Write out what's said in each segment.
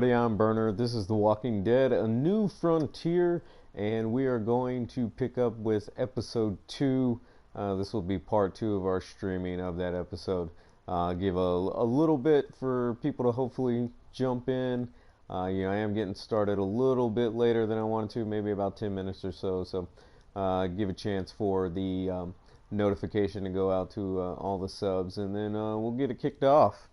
I'm Burner. This is The Walking Dead, a new frontier, and we are going to pick up with episode 2. This will be part 2 of our streaming of that episode. Give a little bit for people to hopefully jump in. I am getting started a little bit later than I wanted to, maybe about 10 minutes or so. So give a chance for the notification to go out to all the subs, and then we'll get it kicked off.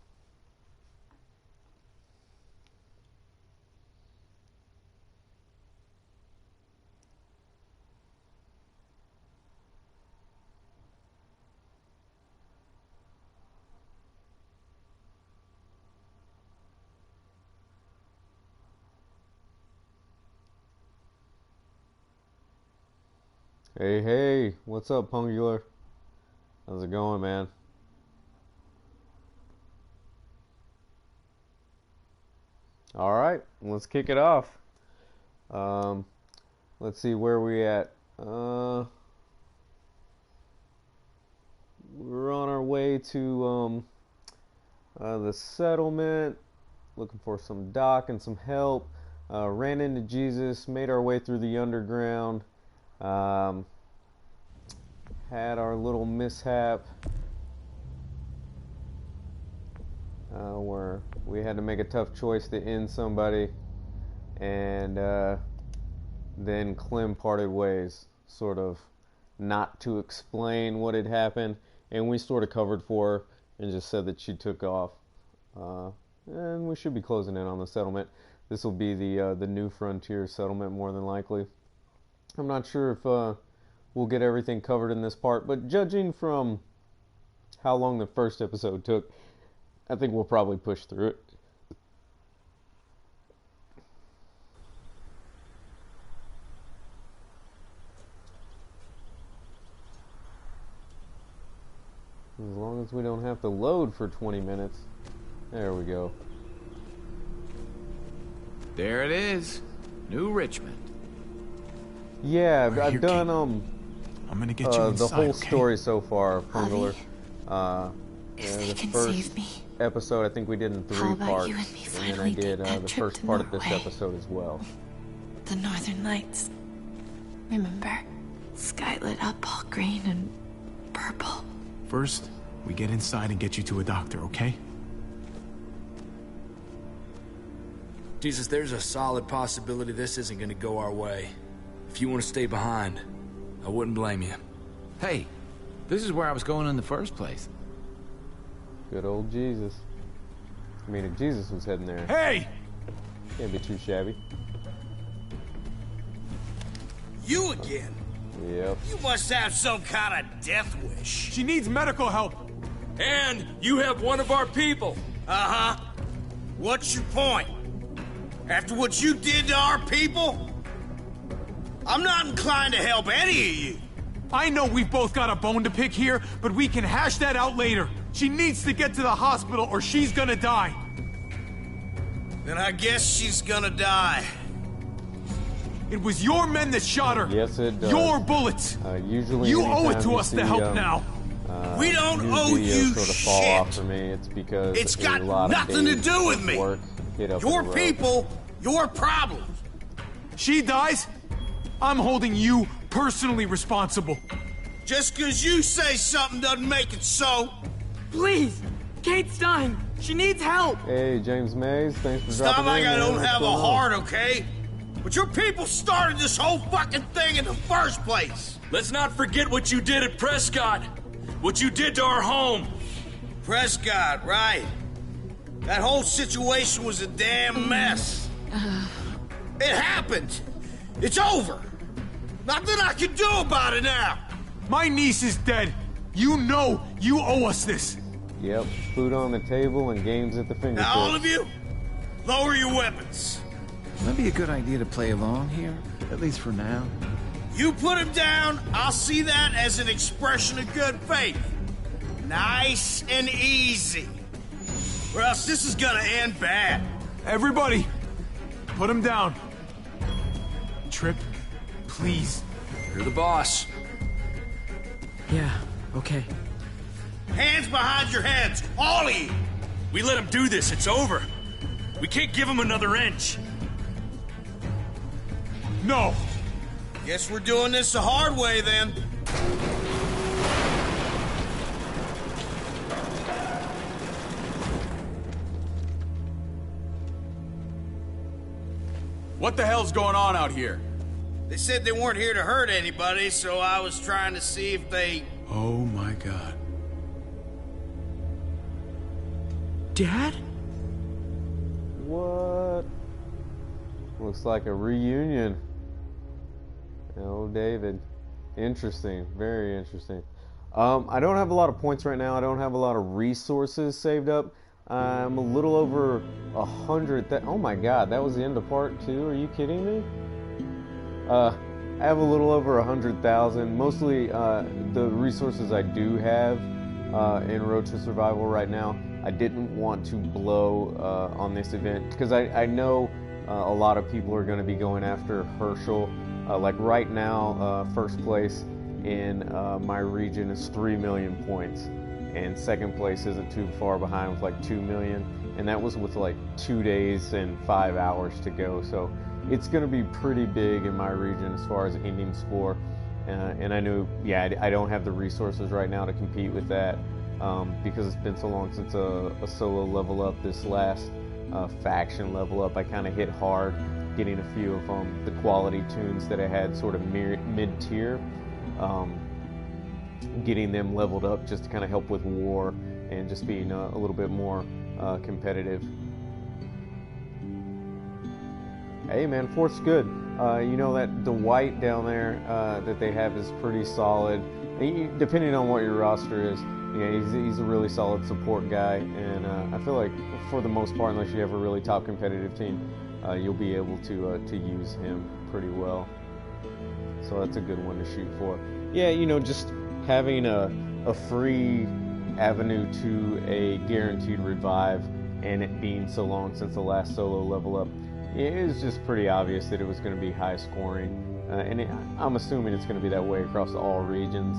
Hey, what's up, Pungular? How's it going, man? Alright, let's kick it off. Let's see where we at. We're on our way to the settlement, looking for some doc and some help. Ran into Jesus, made our way through the underground. Had our little mishap where we had to make a tough choice to end somebody, and then Clem parted ways, sort of not to explain what had happened, and we sort of covered for her and just said that she took off, and we should be closing in on the settlement. This will be the New Frontier settlement, more than likely. I'm not sure if we'll get everything covered in this part, but judging from how long the first episode took, I think we'll probably push through it. As long as we don't have to load for 20 minutes. There we go. There it is. New Richmond. Yeah, I've done I'm gonna get you inside, the whole okay? story so far, Pungular. If they The can first save me, episode I think we did in 3 how about parts, you and me and then I finally did take that the trip first to part of this Norway? episode as well. The Northern Lights. Remember? Sky lit up all green and purple. First, we get inside and get you to a doctor, okay? Jesus, there's a solid possibility this isn't gonna go our way. If you want to stay behind, I wouldn't blame you. Hey, this is where I was going in the first place. Good old Jesus. I mean, if Jesus was heading there, Hey! can't be too shabby. You again? Yep. You must have some kind of death wish. She needs medical help! And you have one of our people. Uh-huh. What's your point? After what you did to our people? I'm not inclined to help any of you. I know we've both got a bone to pick here, but we can hash that out later. She needs to get to the hospital or she's gonna die. Then I guess she's gonna die. It was your men that shot her. Yes, it does. Your bullets. Usually You owe it anytime to you us see, to help now. We don't news owe videos you sort of fall shit. off for me. It's because It's a got lot nothing of to days do with of me. work hit up Your in a row. people, your problems. She dies, I'm holding you personally responsible. Just 'cause you say something doesn't make it so. Please! Kate's dying! She needs help! Hey, James Mays, thanks for It's dropping not like in. I man. don't What's have a going on? heart, okay? But your people started this whole fucking thing in the first place. Let's not forget what you did at Prescott. What you did to our home. Prescott, right. That whole situation was a damn mess. It happened. It's over. Nothing I can do about it now. My niece is dead. You know you owe us this. Yep, food on the table and games at the fingertips. Now, all of you, lower your weapons. Might be a good idea to play along here, at least for now. You put him down, I'll see that as an expression of good faith. Nice and easy. Or else this is gonna end bad. Everybody, put him down. Trip, please. You're the boss. Yeah, okay. Hands behind your heads, all of you. We let him do this, it's over. We can't give him another inch. No! Guess we're doing this the hard way, then. What the hell's going on out here? They said they weren't here to hurt anybody, so I was trying to see if they... Oh my god. Dad? What? Looks like a reunion. Oh, David. Interesting. Very interesting. I don't have a lot of points right now. I don't have a lot of resources saved up. I'm a little over 100. Oh my god, that was the end of part 2. Are you kidding me? I have a little over 100,000. Mostly the resources I do have in Road to Survival right now, I didn't want to blow on this event because I know a lot of people are going to be going after Herschel. Like right now, first place in my region is 3 million points, and second place isn't too far behind with like 2 million, and that was with like 2 days and 5 hours to go. So it's going to be pretty big in my region as far as ending score, and I knew, yeah, I don't have the resources right now to compete with that because it's been so long since a solo level up. This last faction level up, I kind of hit hard getting a few of the quality tunes that I had sort of mid-tier, getting them leveled up just to kind of help with war and just being a little bit more competitive. Hey man, fourth's good. You know that the white down there that they have is pretty solid. Depending on what your roster is, yeah, he's a really solid support guy, and I feel like for the most part, unless you have a really top competitive team, you'll be able to use him pretty well. So that's a good one to shoot for. Yeah, you know, just having a free avenue to a guaranteed revive, and it being so long since the last solo level up, it was just pretty obvious that it was going to be high scoring, and I'm assuming it's going to be that way across all regions,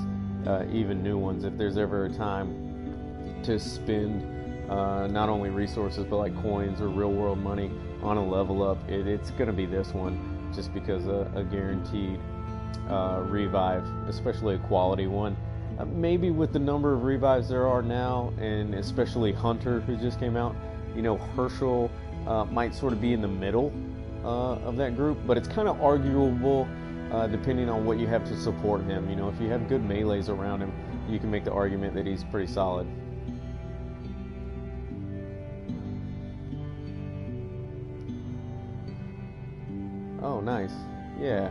even new ones. If there's ever a time to spend not only resources but like coins or real world money on a level up, it's going to be this one, just because a guaranteed revive, especially a quality one. Maybe with the number of revives there are now, and especially Hunter, who just came out, you know, Herschel might sort of be in the middle of that group, but it's kind of arguable depending on what you have to support him. You know, if you have good melees around him, you can make the argument that he's pretty solid. Oh, nice. Yeah.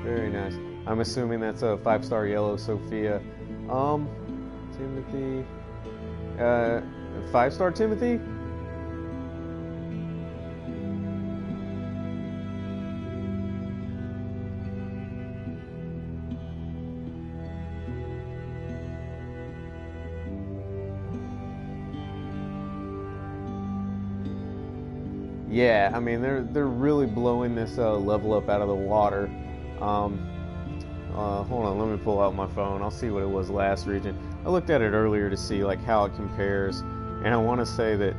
Very nice. I'm assuming that's a 5-star yellow Sophia. Timothy. 5-star Timothy? Yeah, I mean they're really blowing this level up out of the water. Hold on, let me pull out my phone. I'll see what it was last region. I looked at it earlier to see like how it compares, and I want to say that,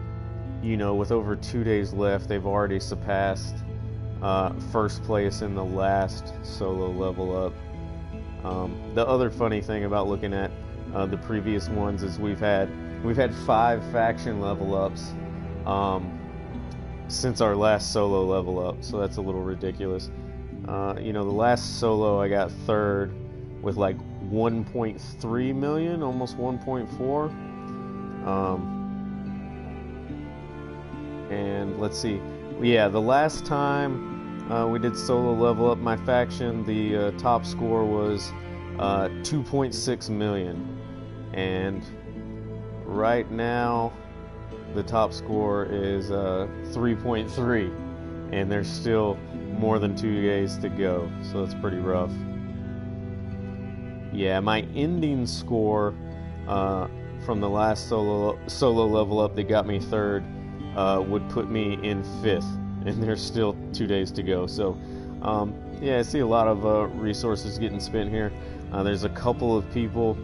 you know, with over 2 days left, they've already surpassed first place in the last solo level up. The other funny thing about looking at the previous ones is we've had 5 faction level ups since our last solo level up, so that's a little ridiculous. You know, the last solo I got third with like 1.3 million, almost 1.4. And let's see, yeah, the last time we did solo level up my faction, the top score was 2.6 million, and right now the top score is 3.3, and there's still more than 2 days to go, so that's pretty rough. Yeah, my ending score from the last solo level up that got me third would put me in 5th, and there's still 2 days to go. So Yeah, I see a lot of resources getting spent here. There's a couple of people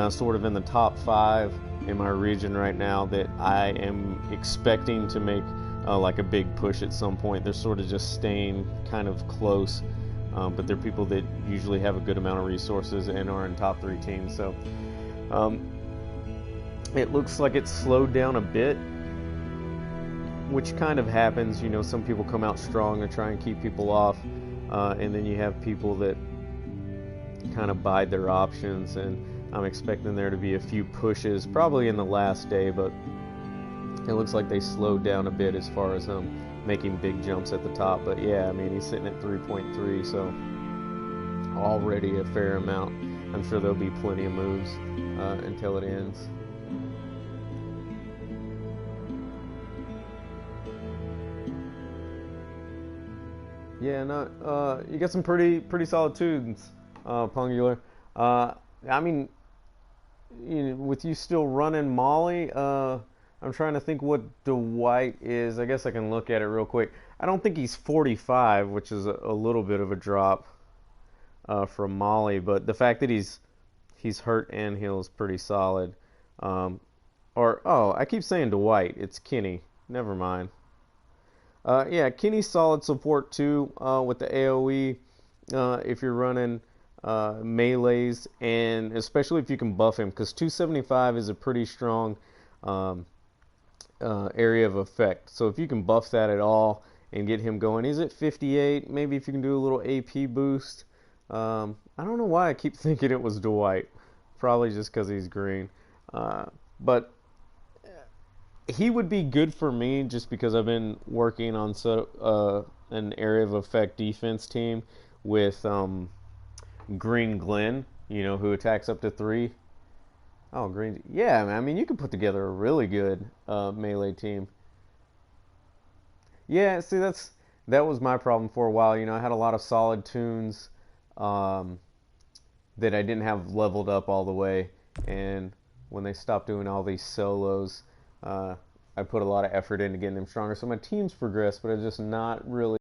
sort of in the top 5 in my region right now that I am expecting to make like a big push at some point. They're sort of just staying kind of close, but they're people that usually have a good amount of resources and are in top 3 teams. So it looks like it's slowed down a bit, which kind of happens. You know, some people come out strong and try and keep people off, and then you have people that kind of bide their options, and I'm expecting there to be a few pushes probably in the last day, but it looks like they slowed down a bit as far as making big jumps at the top. But yeah, I mean, he's sitting at 3.3, so already a fair amount. I'm sure there'll be plenty of moves until it ends. Yeah, no, you got some pretty solid tunes, Pungular. I mean, you know, with you still running Molly, I'm trying to think what Dwight is. I guess I can look at it real quick. I don't think he's 45, which is a little bit of a drop from Molly, but the fact that he's hurt and heals pretty solid. I keep saying Dwight. It's Kenny. Never mind. Yeah, Kenny's solid support too with the AoE if you're running melees, and especially if you can buff him, because 275 is a pretty strong area of effect. So if you can buff that at all and get him going, he's at 58. Maybe if you can do a little AP boost. I don't know why I keep thinking it was Dwight. Probably just because he's green. But he would be good for me just because I've been working on an area of effect defense team with Green Glenn, you know, who attacks up to 3. Oh, Green. Yeah, I mean, you could put together a really good melee team. Yeah, see, that was my problem for a while. You know, I had a lot of solid tunes that I didn't have leveled up all the way, and when they stopped doing all these solos, I put a lot of effort into getting them stronger. So my team's progressed, but it's just not really